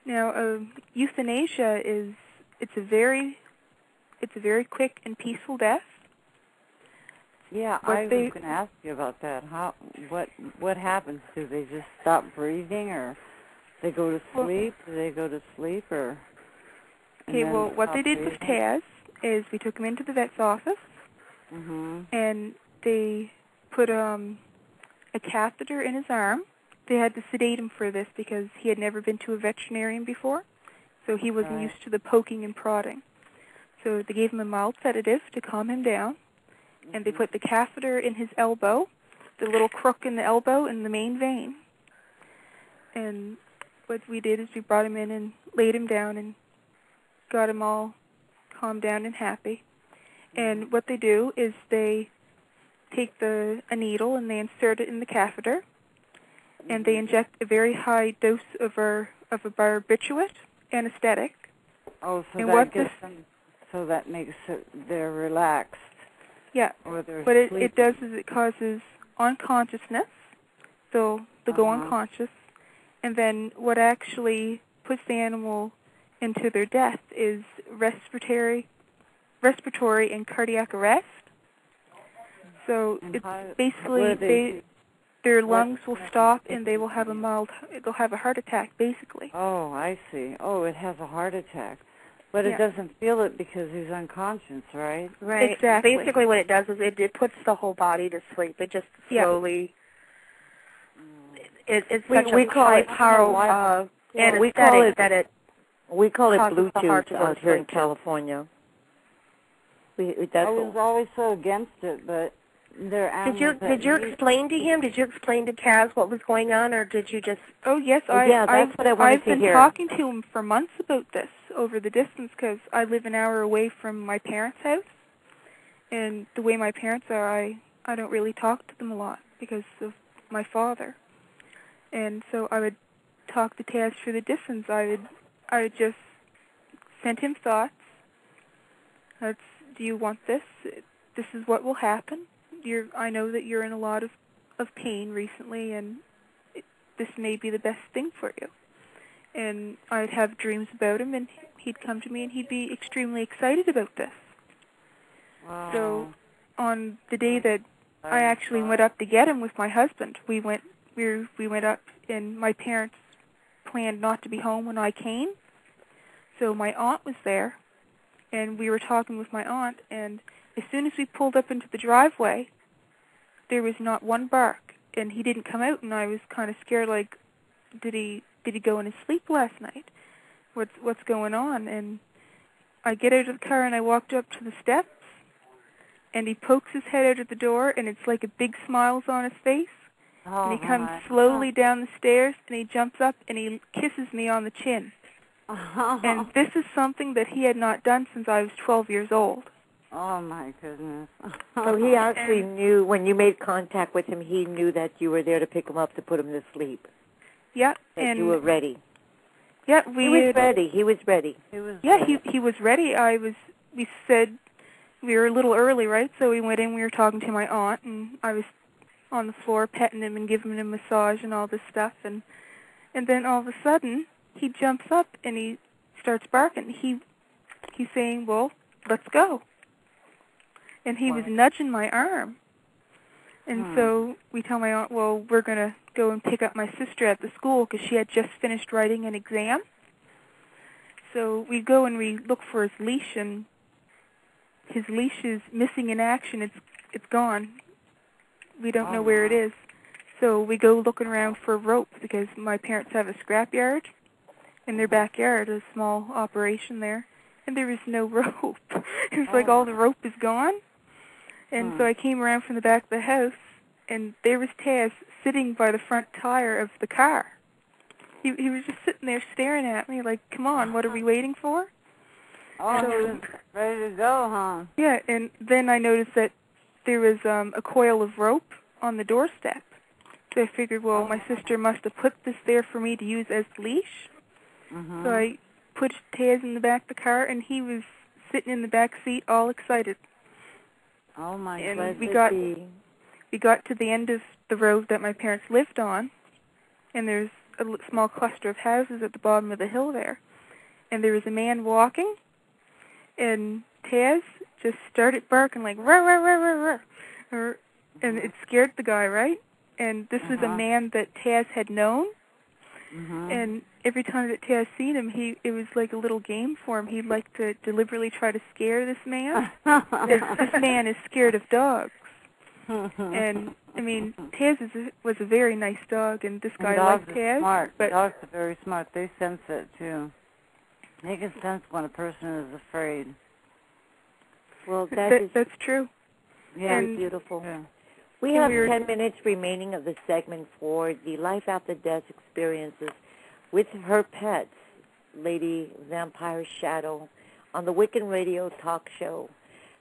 Now, euthanasia it's a very quick and peaceful death. Yeah, I was going to ask you about that. What happens? Do they just stop breathing, or they go to sleep? Do they go to sleep, or? Okay, well, what they did with Taz is we took him into the vet's office, and they put a catheter in his arm. They had to sedate him for this because he had never been to a veterinarian before, so he wasn't used to the poking and prodding. So they gave him a mild sedative to calm him down, and they put the catheter in his elbow, the little crook in the elbow, in the main vein. And what we did is we brought him in and laid him down and got him all calmed down and happy. And what they do is they take a needle and they insert it in the catheter, and they inject a very high dose of a barbiturate anesthetic. Oh, so and that gets them, so that makes they're relaxed. Yeah. Or they're what it does is it causes unconsciousness. They'll go unconscious, and then what actually puts the animal into their death is respiratory and cardiac arrest. So it's basically their lungs will stop and they will have they'll have a heart attack basically. Oh, I see. Oh, it has a heart attack. But it doesn't feel it because he's unconscious, right? Right. Exactly. Basically what it does is it puts the whole body to sleep. It just slowly... It's such a high-power anesthetic that it... We call it Bluetooth out here in California. I was always so against it, but they're animals. Did you explain to him? Did you explain to Kaz what was going on, or did you just... Oh, yes. That's what I wanted to hear. I've been talking to him for months about this over the distance because I live an hour away from my parents' house. And the way my parents are, I don't really talk to them a lot because of my father. And so I would talk to Taz for the distance. I would just send him thoughts. Do you want this? This is what will happen. I know that you're in a lot of pain recently, and this may be the best thing for you. And I'd have dreams about him, and he'd come to me, and he'd be extremely excited about this. Wow. So on the day that I actually went up to get him with my husband, we went up, and my parents planned not to be home when I came. So my aunt was there, and we were talking with my aunt, and as soon as we pulled up into the driveway, there was not one bark, and he didn't come out, and I was kind of scared, like, did he go in his sleep last night? What's going on? And I get out of the car, and I walked up to the steps, and he pokes his head out of the door, and it's like a big smile's on his face. And he comes slowly down the stairs, and he jumps up, and he kisses me on the chin. And this is something that he had not done since I was 12 years old. Oh, my goodness. So he actually knew, when you made contact with him, he knew that you were there to pick him up to put him to sleep. Yeah. That you were ready. Yeah, He was ready. He was ready. He was ready. We said we were a little early, right? So we went in, we were talking to my aunt, and I was on the floor petting him and giving him a massage and all this stuff. And then all of a sudden, he jumps up and he starts barking. He's saying, well, let's go. And he was nudging my arm. And so we tell my aunt, well, we're going to go and pick up my sister at the school because she had just finished writing an exam. So we go and we look for his leash, and his leash is missing in action. It's gone. We don't know where it is. So we go looking around for rope because my parents have a scrapyard in their backyard, a small operation there, and there was no rope. It was like all the rope is gone. And so I came around from the back of the house, and there was Taz sitting by the front tire of the car. He was just sitting there staring at me like, come on, what are we waiting for? Oh, he was ready to go, huh? Yeah, and then I noticed that there was a coil of rope on the doorstep. So I figured, well, my sister must have put this there for me to use as the leash. So I put Taz in the back of the car, and he was sitting in the back seat all excited. Oh, my goodness. And we got to the end of the road that my parents lived on, and there's small cluster of houses at the bottom of the hill there. And there was a man walking, and Taz just started barking like, "Rah, rah, rah, rah, rah," and it scared the guy, right? And this was a man that Taz had known, and every time that Taz seen him, it was like a little game for him. He'd like to deliberately try to scare this man. This man is scared of dogs. And, I mean, Taz was a very nice dog, and this guy liked Taz. Smart. But dogs are very smart. They sense it, too. They can sense when a person is afraid. Well, that's true. Yeah, and beautiful. Yeah. We have 10 minutes remaining of the segment for the Life After Death experiences with her pets, Lady Vampire Shadow, on the Wiccan Radio Talk Show.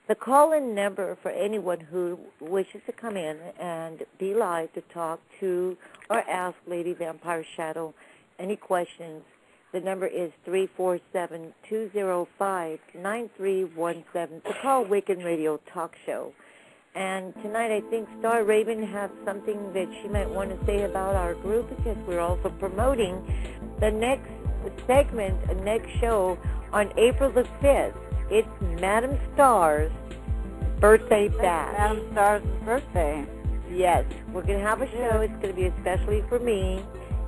The call-in number for anyone who wishes to come in and be live to talk to or ask Lady Vampire Shadow any questions, the number is 347-205-9317 to call Wiccan Radio Talk Show. And tonight I think Star Raven has something that she might want to say about our group, because we're also promoting the next segment, the next show on April the 5th. It's MadamStar's birthday bash. MadamStar's birthday. Yes, we're going to have a show. It's going to be especially for me.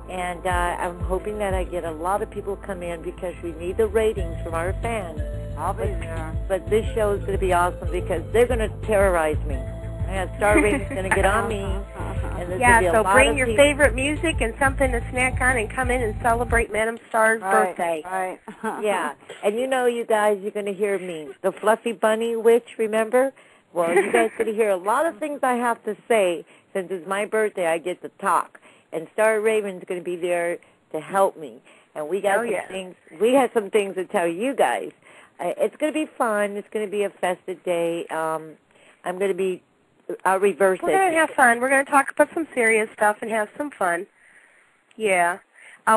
And I'm hoping that I get a lot of people come in because we need the ratings from our fans. I'll be there. But this show is going to be awesome because they're going to terrorize me. And Star Raven's going to get on me. And so bring your favorite music and something to snack on and come in and celebrate MadamStar's birthday. Right. Yeah. And you know, you guys, you're going to hear me. The Fluffy Bunny Witch, remember? Well, you guys are going to hear a lot of things I have to say. Since it's my birthday, I get to talk. And Star Raven's going to be there to help me. And we got things. We have some things to tell you guys. It's going to be fun. It's going to be a festive day. I'm going to be. I'll reverse it. We're going to have fun. We're going to talk about some serious stuff and have some fun. Yeah.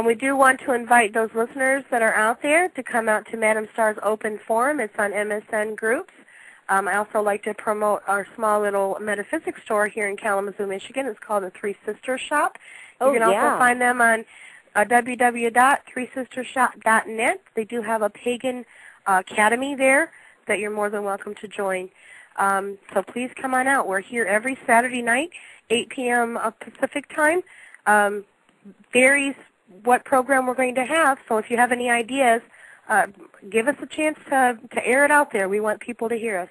We do want to invite those listeners that are out there to come out to MadamStar's open forum. It's on MSN groups. I also like to promote our small little metaphysics store here in Kalamazoo, Michigan. It's called the Three Sisters Shop. You can also find them on www.threesistershop.net. They do have a pagan academy there that you're more than welcome to join. So please come on out. We're here every Saturday night, 8 p.m. Pacific time. Varies what program we're going to have, so if you have any ideas, give us a chance to air it out there. We want people to hear us.